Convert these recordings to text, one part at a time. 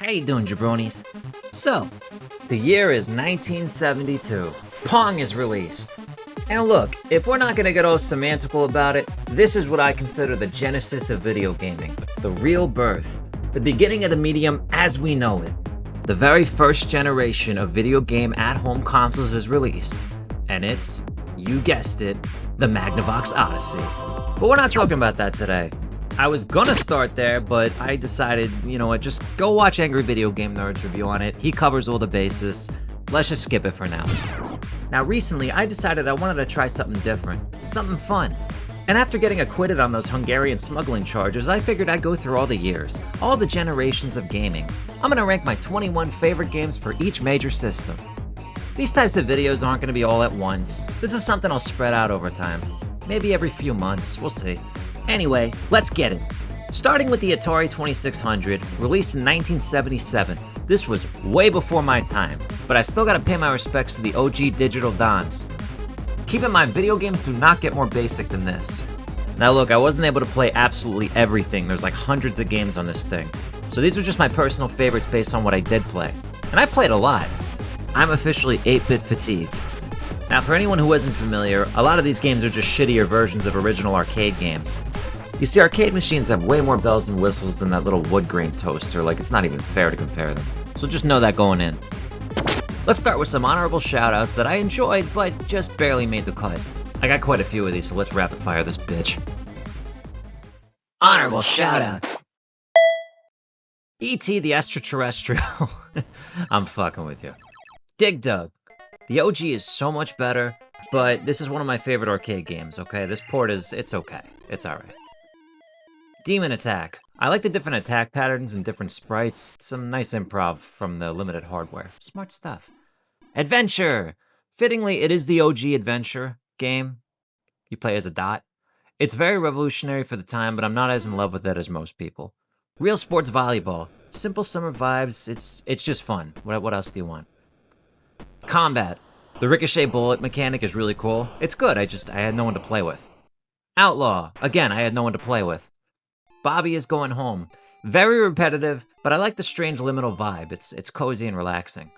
How you doing, jabronis? So, the year is 1972. Pong is released. And look, if we're not gonna get all semantical about it, this is what I consider the genesis of video gaming. The real birth. The beginning of the medium as we know it. The very first generation of video game at-home consoles is released. And it's, you guessed it, the Magnavox Odyssey. But we're not talking about that today. I was gonna start there, but I decided, you know what, just go watch Angry Video Game Nerd's review on it. He covers all the bases. Let's just skip it for now. Now recently, I decided I wanted to try something different, something fun. And after getting acquitted on those Hungarian smuggling charges, I figured I'd go through all the years, all the generations of gaming. I'm gonna rank my 21 favorite games for each major system. These types of videos aren't gonna be all at once. This is something I'll spread out over time. Maybe every few months, we'll see. Anyway, let's get it. Starting with the Atari 2600, released in 1977. This was way before my time, but I still gotta pay my respects to the OG digital dons. Keep in mind, video games do not get more basic than this. Now look, I wasn't able to play absolutely everything. There's like hundreds of games on this thing. So these are just my personal favorites based on what I did play. And I played a lot. I'm officially 8-bit fatigued. Now for anyone who isn't familiar, a lot of these games are just shittier versions of original arcade games. You see, arcade machines have way more bells and whistles than that little wood grain toaster, like it's not even fair to compare them. So just know that going in. Let's start with some honorable shoutouts that I enjoyed, but just barely made the cut. I got quite a few of these, so let's rapid fire this bitch. Honorable shoutouts. E.T. the Extraterrestrial. I'm fucking with you. Dig Dug. The OG is so much better, but this is one of my favorite arcade games, okay? This port it's okay. It's alright. Demon Attack. I like the different attack patterns and different sprites. Some nice improv from the limited hardware. Smart stuff. Adventure! Fittingly, it is the OG adventure game. You play as a dot. It's very revolutionary for the time, but I'm not as in love with it as most people. Real Sports Volleyball. Simple summer vibes. It's just fun. What else do you want? Combat. The ricochet bullet mechanic is really cool. It's good, I had no one to play with. Outlaw. Again, I had no one to play with. Bobby is Going Home. Very repetitive, but I like the strange liminal vibe. It's cozy and relaxing.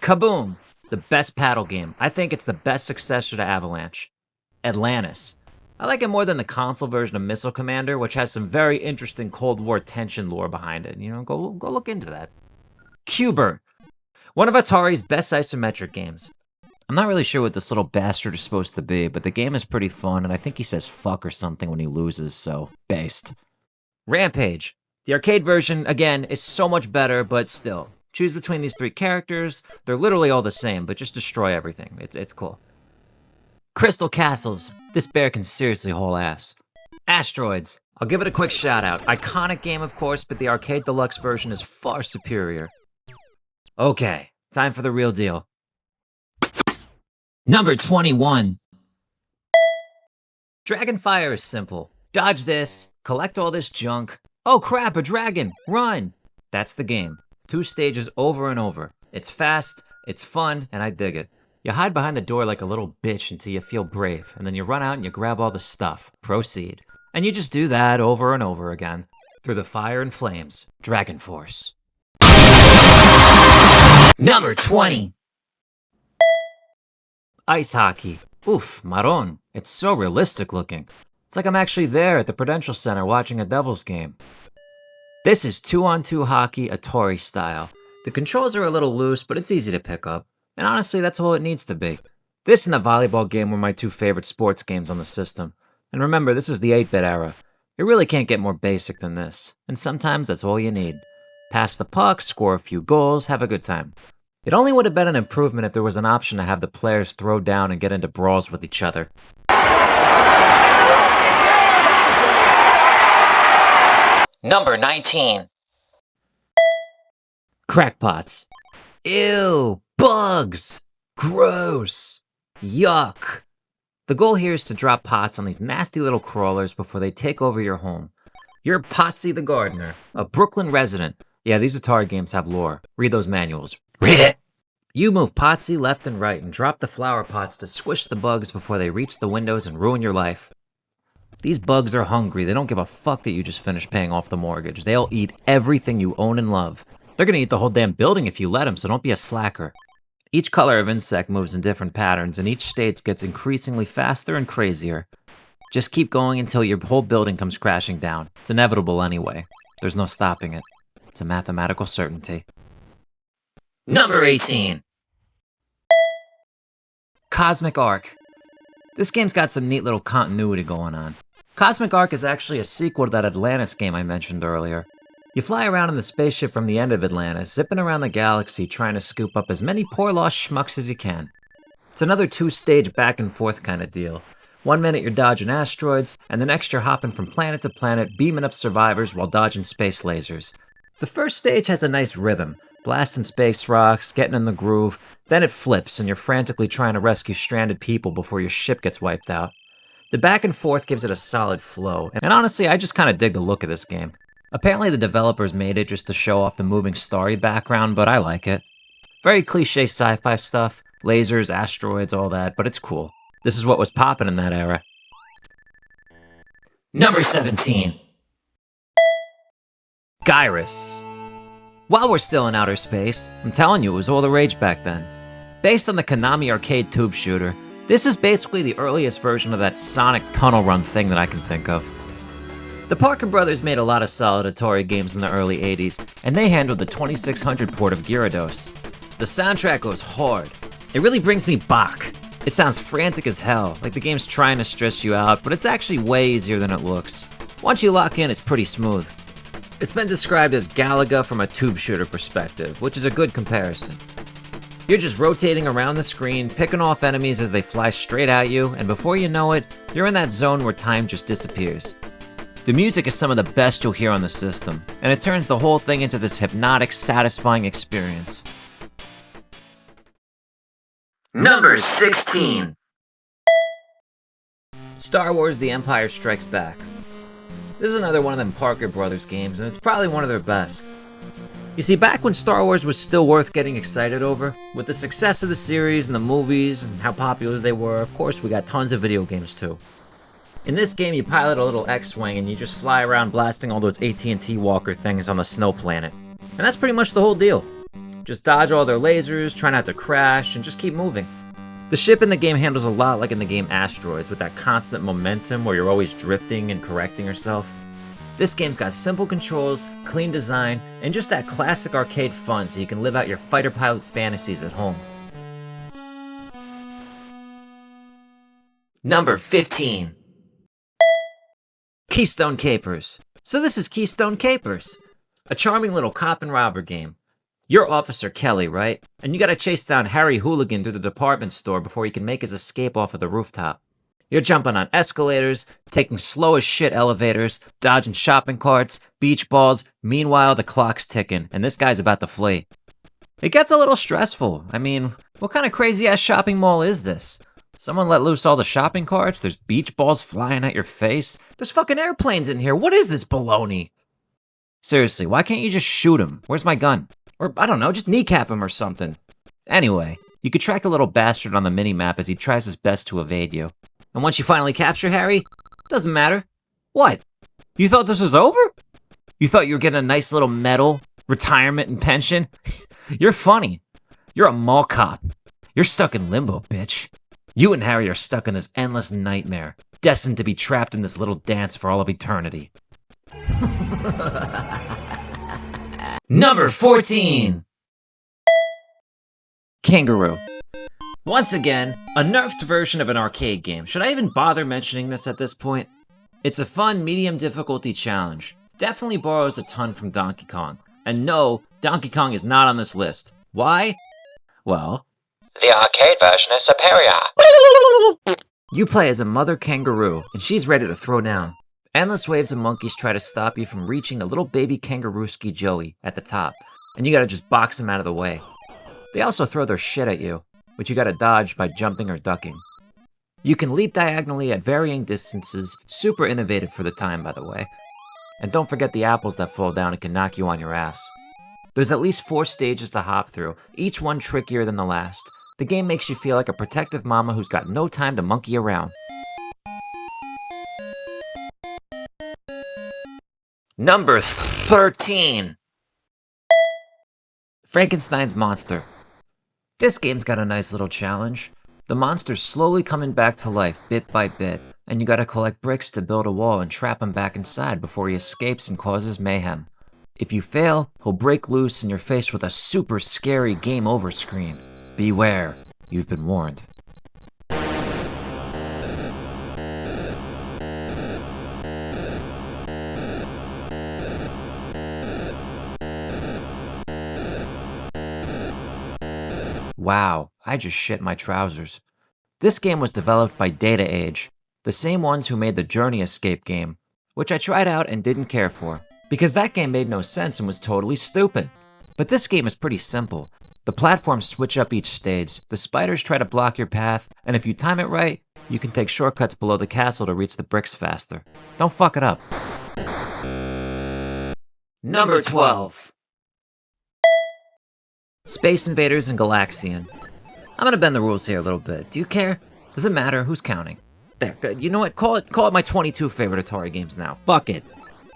Kaboom! The best paddle game. I think it's the best successor to Avalanche. Atlantis. I like it more than the console version of Missile Commander, which has some very interesting Cold War tension lore behind it. You know, go look into that. Q*bert. One of Atari's best isometric games. I'm not really sure what this little bastard is supposed to be, but the game is pretty fun, and I think he says fuck or something when he loses, so based. Rampage. The arcade version, again, is so much better, but still. Choose between these three characters. They're literally all the same, but just destroy everything. It's cool. Crystal Castles. This bear can seriously haul ass. Asteroids. I'll give it a quick shout out. Iconic game, of course, but the arcade deluxe version is far superior. Okay, time for the real deal. Number 21. Dragonfire is simple. Dodge this, collect all this junk. Oh crap, a dragon, run! That's the game. 2 stages over and over. It's fast, it's fun, and I dig it. You hide behind the door like a little bitch until you feel brave, and then you run out and you grab all the stuff. Proceed. And you just do that over and over again. Through the fire and flames. Dragonforce. Number 20. Ice hockey. Oof, marron. It's so realistic looking. It's like I'm actually there at the Prudential Center watching a Devils game. This is 2-on-2 hockey Atari style. The controls are a little loose, but it's easy to pick up. And honestly, that's all it needs to be. This and the volleyball game were my 2 favorite sports games on the system. And remember, this is the 8-bit era. You really can't get more basic than this. And sometimes that's all you need. Pass the puck, score a few goals, have a good time. It only would have been an improvement if there was an option to have the players throw down and get into brawls with each other. Number 19. Crackpots. Ew, bugs. Gross. Yuck. The goal here is to drop pots on these nasty little crawlers before they take over your home. You're Potsy the Gardener, a Brooklyn resident. Yeah, these Atari games have lore. Read those manuals. Read it! You move Potsy left and right and drop the flower pots to squish the bugs before they reach the windows and ruin your life. These bugs are hungry. They don't give a fuck that you just finished paying off the mortgage. They'll eat everything you own and love. They're gonna eat the whole damn building if you let them, so don't be a slacker. Each color of insect moves in different patterns, and each stage gets increasingly faster and crazier. Just keep going until your whole building comes crashing down. It's inevitable anyway. There's no stopping it. It's a mathematical certainty. Number 18. Cosmic Ark. This game's got some neat little continuity going on. Cosmic Ark is actually a sequel to that Atlantis game I mentioned earlier. You fly around in the spaceship from the end of Atlantis, zipping around the galaxy trying to scoop up as many poor lost schmucks as you can. It's another two-stage back and forth kind of deal. 1 minute you're dodging asteroids, and the next you're hopping from planet to planet, beaming up survivors while dodging space lasers. The first stage has a nice rhythm, blasting space rocks, getting in the groove, then it flips and you're frantically trying to rescue stranded people before your ship gets wiped out. The back and forth gives it a solid flow, and honestly I just kinda dig the look of this game. Apparently the developers made it just to show off the moving starry background, but I like it. Very cliche sci-fi stuff, lasers, asteroids, all that, but it's cool. This is what was poppin' in that era. Number 17. Gyrus. While we're still in outer space, I'm telling you, it was all the rage back then. Based on the Konami arcade tube shooter, this is basically the earliest version of that Sonic tunnel run thing that I can think of. The Parker brothers made a lot of solid Atari games in the early 80s, and they handled the 2600 port of Gyarados. The soundtrack goes hard. It really brings me back. It sounds frantic as hell, like the game's trying to stress you out, but it's actually way easier than it looks. Once you lock in, it's pretty smooth. It's been described as Galaga from a tube shooter perspective, which is a good comparison. You're just rotating around the screen, picking off enemies as they fly straight at you, and before you know it, you're in that zone where time just disappears. The music is some of the best you'll hear on the system, and it turns the whole thing into this hypnotic, satisfying experience. Number 16. Star Wars: The Empire Strikes Back. This is another one of them Parker Brothers games, and it's probably one of their best. You see, back when Star Wars was still worth getting excited over, with the success of the series and the movies and how popular they were, of course we got tons of video games too. In this game, you pilot a little X-Wing and you just fly around blasting all those AT&T Walker things on the snow planet. And that's pretty much the whole deal. Just dodge all their lasers, try not to crash, and just keep moving. The ship in the game handles a lot like in the game Asteroids, with that constant momentum where you're always drifting and correcting yourself. This game's got simple controls, clean design, and just that classic arcade fun so you can live out your fighter pilot fantasies at home. Number 15. Keystone Capers. So this is Keystone Capers, a charming little cop and robber game. You're Officer Kelly, right? And you gotta chase down Harry Hooligan through the department store before he can make his escape off of the rooftop. You're jumping on escalators, taking slow as shit elevators, dodging shopping carts, beach balls, meanwhile the clock's ticking, and this guy's about to flee. It gets a little stressful. I mean, what kind of crazy ass shopping mall is this? Someone let loose all the shopping carts, there's beach balls flying at your face, there's fucking airplanes in here, what is this baloney? Seriously, why can't you just shoot him? Where's my gun? Or, I don't know, just kneecap him or something. Anyway, you can track the little bastard on the minimap as he tries his best to evade you. And once you finally capture Harry, doesn't matter. What? You thought this was over? You thought you were getting a nice little medal, retirement, and pension? You're funny. You're a mall cop. You're stuck in limbo, bitch. You and Harry are stuck in this endless nightmare, destined to be trapped in this little dance for all of eternity. Number 14. Kangaroo. Once again, a nerfed version of an arcade game. Should I even bother mentioning this at this point? It's a fun, medium difficulty challenge. Definitely borrows a ton from Donkey Kong. And no, Donkey Kong is not on this list. Why? Well, the arcade version is superior. You play as a mother kangaroo, and she's ready to throw down. Endless waves of monkeys try to stop you from reaching the little baby kangarooski Joey at the top, and you gotta just box him out of the way. They also throw their shit at you, which you gotta dodge by jumping or ducking. You can leap diagonally at varying distances, super innovative for the time, by the way. And don't forget the apples that fall down and can knock you on your ass. There's at least 4 stages to hop through, each one trickier than the last. The game makes you feel like a protective mama who's got no time to monkey around. Number 13. Frankenstein's Monster. This game's got a nice little challenge. The monster's slowly coming back to life bit by bit, and you gotta collect bricks to build a wall and trap him back inside before he escapes and causes mayhem. If you fail, he'll break loose and you're faced with a super scary game over screen. Beware, you've been warned. Wow, I just shit my trousers. This game was developed by Data Age, the same ones who made the Journey Escape game, which I tried out and didn't care for, because that game made no sense and was totally stupid. But this game is pretty simple. The platforms switch up each stage, the spiders try to block your path, and if you time it right, you can take shortcuts below the castle to reach the bricks faster. Don't fuck it up. Number 12. Space Invaders and Galaxian. I'm gonna bend the rules here a little bit. Do you care? Does it matter? Who's counting? There, good. You know what? Call it my 22 favorite Atari games now. Fuck it.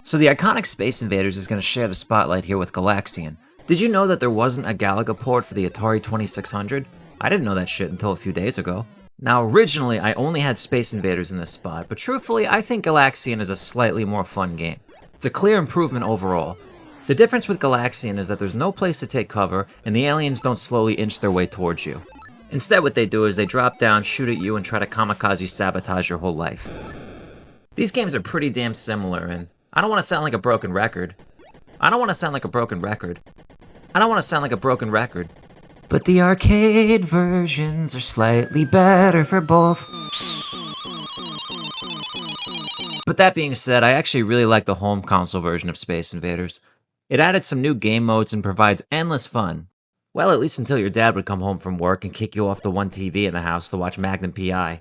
So the iconic Space Invaders is gonna share the spotlight here with Galaxian. Did you know that there wasn't a Galaga port for the Atari 2600? I didn't know that shit until a few days ago. Now, originally, I only had Space Invaders in this spot, but truthfully, I think Galaxian is a slightly more fun game. It's a clear improvement overall. The difference with Galaxian is that there's no place to take cover, and the aliens don't slowly inch their way towards you. Instead, what they do is they drop down, shoot at you, and try to kamikaze sabotage your whole life. These games are pretty damn similar, and I don't want to sound like a broken record. But the arcade versions are slightly better for both. But that being said, I actually really like the home console version of Space Invaders. It added some new game modes and provides endless fun. Well, at least until your dad would come home from work and kick you off the one TV in the house to watch Magnum P.I.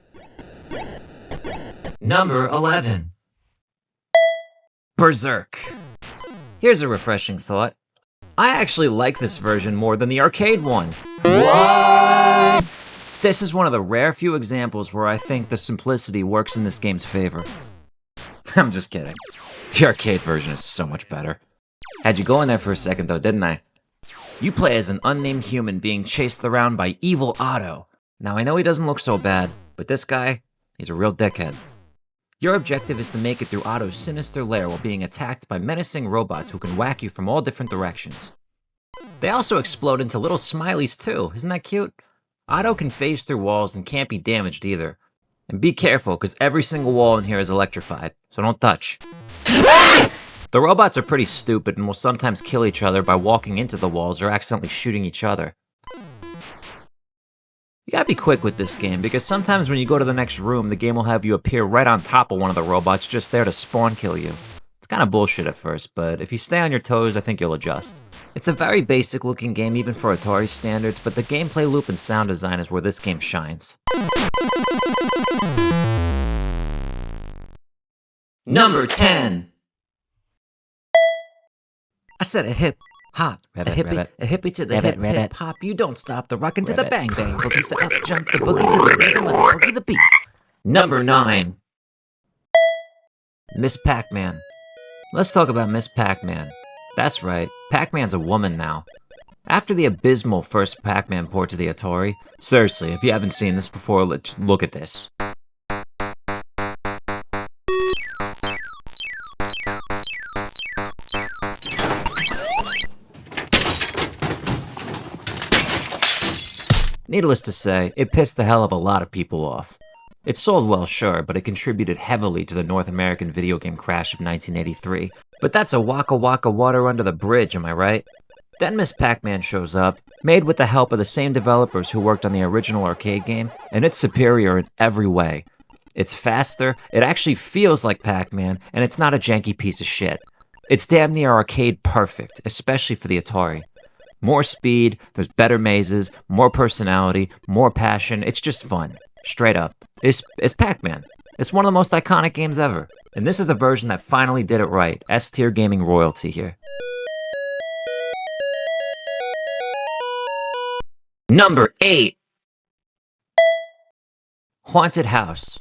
Number 11. Berserk. Here's a refreshing thought. I actually like this version more than the arcade one. What? This is one of the rare few examples where I think the simplicity works in this game's favor. I'm just kidding. The arcade version is so much better. Had you go in there for a second though, didn't I? You play as an unnamed human being chased around by evil Otto. Now I know he doesn't look so bad, but this guy, he's a real dickhead. Your objective is to make it through Otto's sinister lair while being attacked by menacing robots who can whack you from all different directions. They also explode into little smileys too, isn't that cute? Otto can phase through walls and can't be damaged either. And be careful, because every single wall in here is electrified, so don't touch. The robots are pretty stupid and will sometimes kill each other by walking into the walls or accidentally shooting each other. You gotta be quick with this game, because sometimes when you go to the next room, the game will have you appear right on top of one of the robots just there to spawn kill you. It's kinda bullshit at first, but if you stay on your toes, I think you'll adjust. It's a very basic looking game even for Atari standards, but the gameplay loop and sound design is where this game shines. Number 10. I said a hip hop, a hippie to the hip hop. You don't stop the rockin' to the bang bang. Boogie say up jump the boogie to the rhythm of the boogie the beat. Number 9. Miss Pac-Man. Let's talk about Miss Pac-Man. That's right, Pac-Man's a woman now. After the abysmal first Pac-Man port to the Atari, seriously, if you haven't seen this before, look at this. Needless to say, it pissed the hell of a lot of people off. It sold well, sure, but it contributed heavily to the North American video game crash of 1983. But that's a waka waka water under the bridge, am I right? Then Miss Pac-Man shows up, made with the help of the same developers who worked on the original arcade game, and it's superior in every way. It's faster, it actually feels like Pac-Man, and it's not a janky piece of shit. It's damn near arcade perfect, especially for the Atari. More speed, there's better mazes, more personality, more passion, it's just fun. Straight up. It's Pac-Man. It's one of the most iconic games ever. And this is the version that finally did it right. S-tier gaming royalty here. Number 8. Haunted House.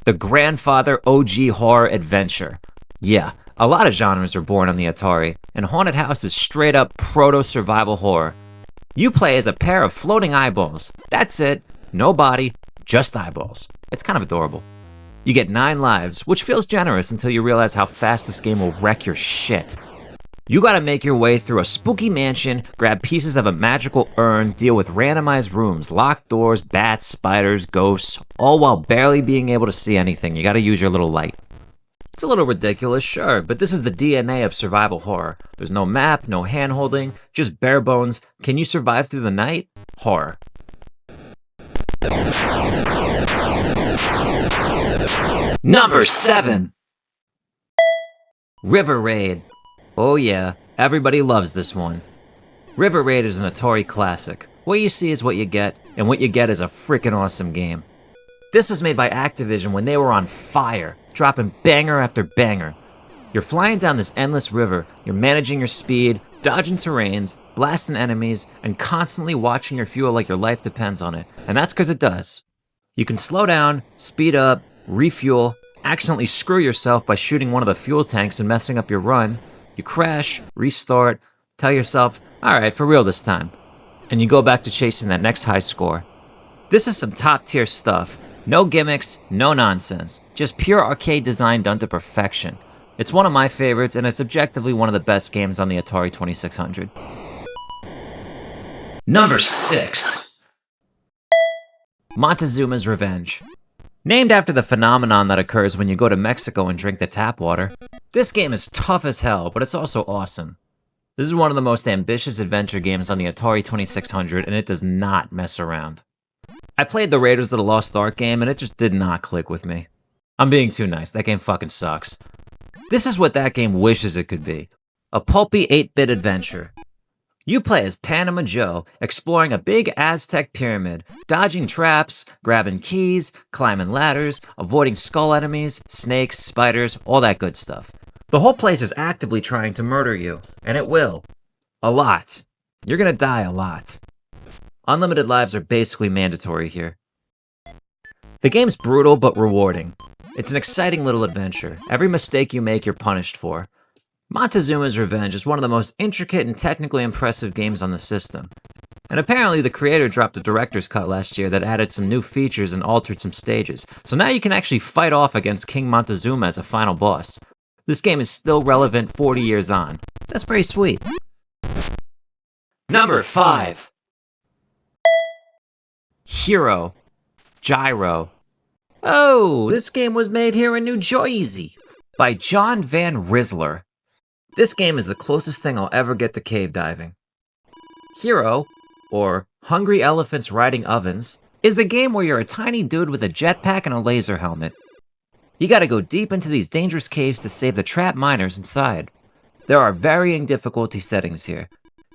The grandfather OG horror adventure. Yeah, a lot of genres are born on the Atari, and Haunted House is straight up proto-survival horror. You play as a pair of floating eyeballs. That's it. No body, just eyeballs. It's kind of adorable. You get 9 lives, which feels generous until you realize how fast this game will wreck your shit. You gotta make your way through a spooky mansion, grab pieces of a magical urn, deal with randomized rooms, locked doors, bats, spiders, ghosts, all while barely being able to see anything. You gotta use your little light. It's a little ridiculous, sure, but this is the DNA of survival horror. There's no map, no hand-holding, just bare bones. Can you survive through the night? Horror. Number 7. River Raid. Oh yeah, everybody loves this one. River Raid is an Atari classic. What you see is what you get, and what you get is a freaking awesome game. This was made by Activision when they were on fire, dropping banger after banger. You're flying down this endless river, you're managing your speed, dodging terrains, blasting enemies, and constantly watching your fuel like your life depends on it. And that's because it does. You can slow down, speed up, refuel, accidentally screw yourself by shooting one of the fuel tanks and messing up your run. You crash, restart, tell yourself, alright, for real this time. And you go back to chasing that next high score. This is some top tier stuff. No gimmicks, no nonsense. Just pure arcade design done to perfection. It's one of my favorites, and it's objectively one of the best games on the Atari 2600. Number 6. Montezuma's Revenge. Named after the phenomenon that occurs when you go to Mexico and drink the tap water, this game is tough as hell, but it's also awesome. This is one of the most ambitious adventure games on the Atari 2600, and it does not mess around. I played the Raiders of the Lost Ark game, and it just did not click with me. I'm being too nice, that game fucking sucks. This is what that game wishes it could be. A pulpy 8-bit adventure. You play as Panama Joe, exploring a big Aztec pyramid, dodging traps, grabbing keys, climbing ladders, avoiding skull enemies, snakes, spiders, all that good stuff. The whole place is actively trying to murder you, and it will. A lot. You're gonna die a lot. Unlimited lives are basically mandatory here. The game's brutal but rewarding. It's an exciting little adventure. Every mistake you make, you're punished for. Montezuma's Revenge is one of the most intricate and technically impressive games on the system. And apparently the creator dropped a director's cut last year that added some new features and altered some stages. So now you can actually fight off against King Montezuma as a final boss. This game is still relevant 40 years on. That's pretty sweet. Number 5. Hero. Gyro. Oh, this game was made here in New Jersey by John Van Risler. This game is the closest thing I'll ever get to cave diving. Hero, or Hungry Elephants Riding Ovens, is a game where you're a tiny dude with a jetpack and a laser helmet. You gotta go deep into these dangerous caves to save the trapped miners inside. There are varying difficulty settings here.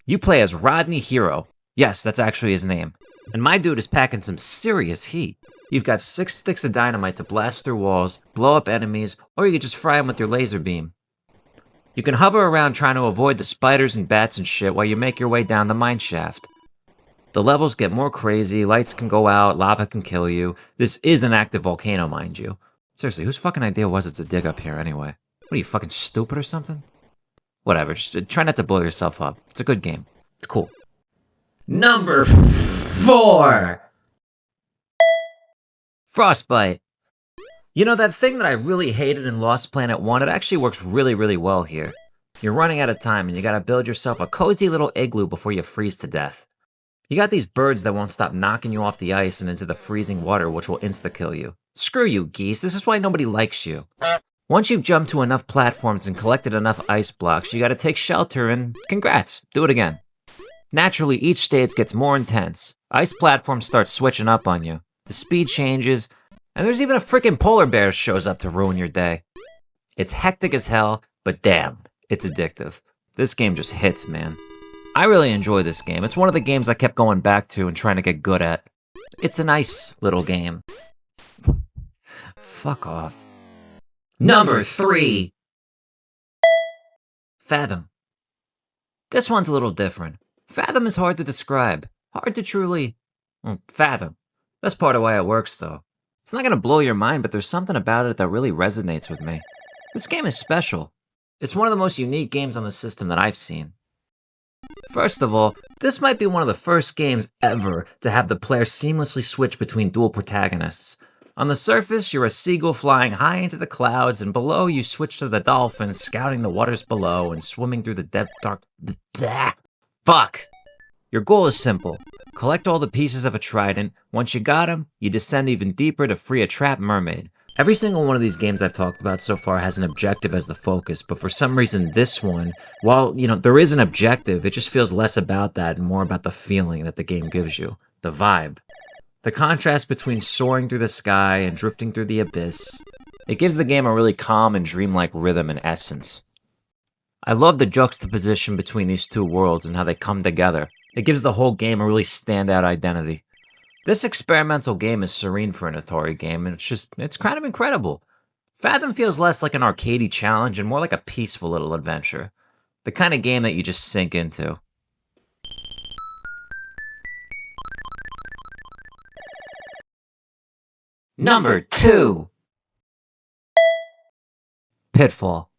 You play as Rodney Hero. Yes, that's actually his name. And my dude is packing some serious heat. You've got 6 sticks of dynamite to blast through walls, blow up enemies, or you can just fry them with your laser beam. You can hover around trying to avoid the spiders and bats and shit while you make your way down the mine shaft. The levels get more crazy, lights can go out, lava can kill you. This is an active volcano, mind you. Seriously, whose fucking idea was it to dig up here anyway? What are you, fucking stupid or something? Whatever, just try not to blow yourself up. It's a good game. It's cool. Number 4. Frostbite. You know, that thing that I really hated in Lost Planet 1, it actually works really, really well here. You're running out of time and you gotta build yourself a cozy little igloo before you freeze to death. You got these birds that won't stop knocking you off the ice and into the freezing water, which will insta-kill you. Screw you, geese, this is why nobody likes you. Once you've jumped to enough platforms and collected enough ice blocks, you gotta take shelter and congrats, do it again. Naturally, each stage gets more intense. Ice platforms start switching up on you. The speed changes, and there's even a freaking polar bear shows up to ruin your day. It's hectic as hell, but damn, it's addictive. This game just hits, man. I really enjoy this game. It's one of the games I kept going back to and trying to get good at. It's a nice little game. Fuck off. Number 3. Fathom. This one's a little different. Fathom is hard to describe. Hard to truly fathom. That's part of why it works, though. It's not gonna blow your mind, but there's something about it that really resonates with me. This game is special. It's one of the most unique games on the system that I've seen. First of all, this might be one of the first games ever to have the player seamlessly switch between dual protagonists. On the surface, you're a seagull flying high into the clouds, and below you switch to the dolphin scouting the waters below and swimming through the depth dark... Blah. Fuck! Your goal is simple. Collect all the pieces of a trident. Once you got them, you descend even deeper to free a trapped mermaid. Every single one of these games I've talked about so far has an objective as the focus, but for some reason this one, while, there is an objective, it just feels less about that and more about the feeling that the game gives you. The vibe. The contrast between soaring through the sky and drifting through the abyss. It gives the game a really calm and dreamlike rhythm and essence. I love the juxtaposition between these two worlds and how they come together. It gives the whole game a really standout identity. This experimental game is serene for an Atari game, and it's kind of incredible. Fathom feels less like an arcadey challenge and more like a peaceful little adventure. The kind of game that you just sink into. Number 2. Pitfall.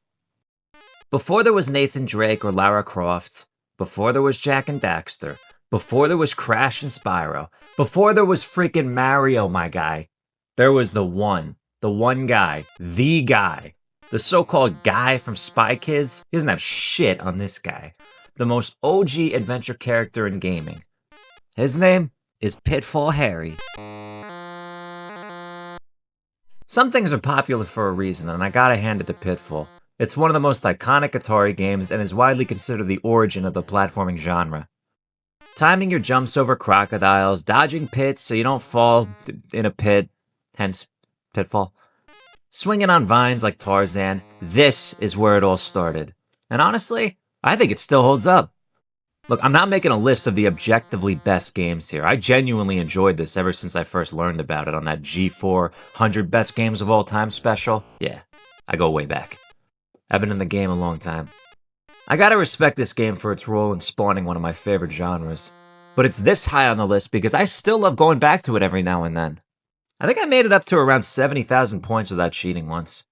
Before there was Nathan Drake or Lara Croft, before there was Jak and Daxter, before there was Crash and Spyro, before there was freaking Mario, my guy, there was the one guy, the so-called guy from Spy Kids. He doesn't have shit on this guy. The most OG adventure character in gaming. His name is Pitfall Harry. Some things are popular for a reason, and I gotta hand it to Pitfall. It's one of the most iconic Atari games and is widely considered the origin of the platforming genre. Timing your jumps over crocodiles, dodging pits so you don't fall in a pit, hence Pitfall. Swinging on vines like Tarzan, this is where it all started. And honestly, I think it still holds up. Look, I'm not making a list of the objectively best games here. I genuinely enjoyed this ever since I first learned about it on that G4 100 Best Games of All Time special. Yeah, I go way back. I've been in the game a long time. I gotta respect this game for its role in spawning one of my favorite genres. But it's this high on the list because I still love going back to it every now and then. I think I made it up to around 70,000 points without cheating once.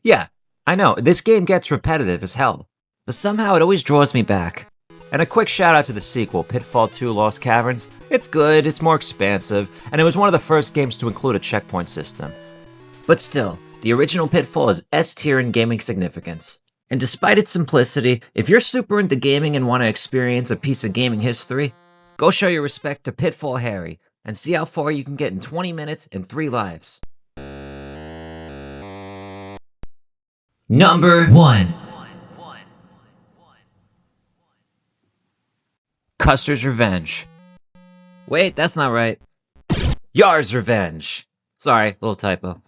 Yeah, I know, this game gets repetitive as hell. But somehow it always draws me back. And a quick shout out to the sequel, Pitfall 2 Lost Caverns. It's good, it's more expansive, and it was one of the first games to include a checkpoint system. But still, the original Pitfall is S tier in gaming significance. And despite its simplicity, if you're super into gaming and want to experience a piece of gaming history, go show your respect to Pitfall Harry and see how far you can get in 20 minutes and 3 lives. Number 1. Custer's Revenge. Wait, that's not right. Yar's Revenge. Sorry, little typo.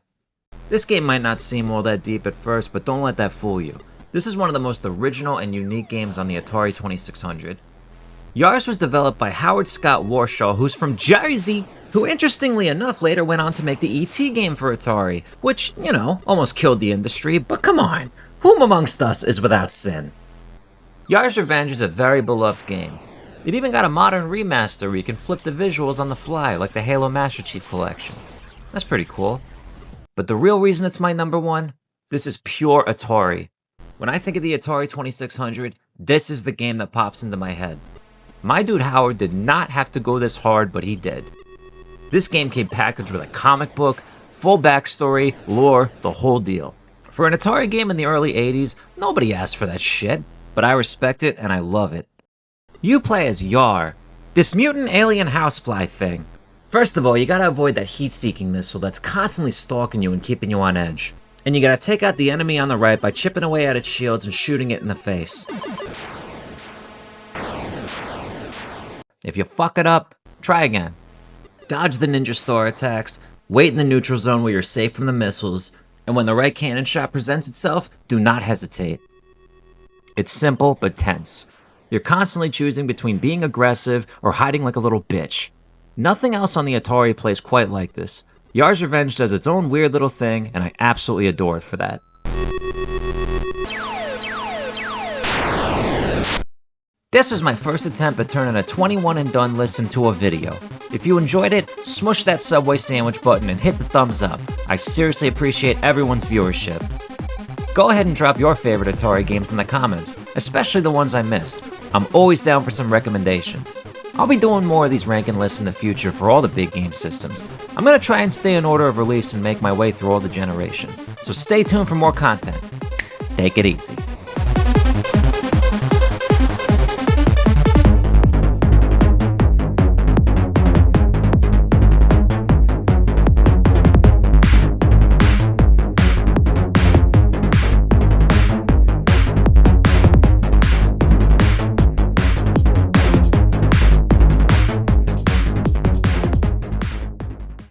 This game might not seem all that deep at first, but don't let that fool you. This is one of the most original and unique games on the Atari 2600. Yars was developed by Howard Scott Warshaw, who's from Jersey, who interestingly enough later went on to make the E.T. game for Atari, which, almost killed the industry, but come on, whom amongst us is without sin? Yar's Revenge is a very beloved game. It even got a modern remaster where you can flip the visuals on the fly, like the Halo Master Chief Collection. That's pretty cool. But the real reason it's my number 1, this is pure Atari. When I think of the Atari 2600, this is the game that pops into my head. My dude Howard did not have to go this hard, but he did. This game came packaged with a comic book, full backstory, lore, the whole deal. For an Atari game in the early 80s, nobody asked for that shit, but I respect it and I love it. You play as Yar, this mutant alien housefly thing. First of all, you gotta avoid that heat-seeking missile that's constantly stalking you and keeping you on edge. And you gotta take out the enemy on the right by chipping away at its shields and shooting it in the face. If you fuck it up, try again. Dodge the ninja star attacks, wait in the neutral zone where you're safe from the missiles, and when the right cannon shot presents itself, do not hesitate. It's simple but tense. You're constantly choosing between being aggressive or hiding like a little bitch. Nothing else on the Atari plays quite like this. Yar's Revenge does its own weird little thing, and I absolutely adore it for that. This was my first attempt at turning a 21 and done list into a video. If you enjoyed it, smush that Subway sandwich button and hit the thumbs up. I seriously appreciate everyone's viewership. Go ahead and drop your favorite Atari games in the comments, especially the ones I missed. I'm always down for some recommendations. I'll be doing more of these ranking lists in the future for all the big game systems. I'm gonna try and stay in order of release and make my way through all the generations, so stay tuned for more content. Take it easy.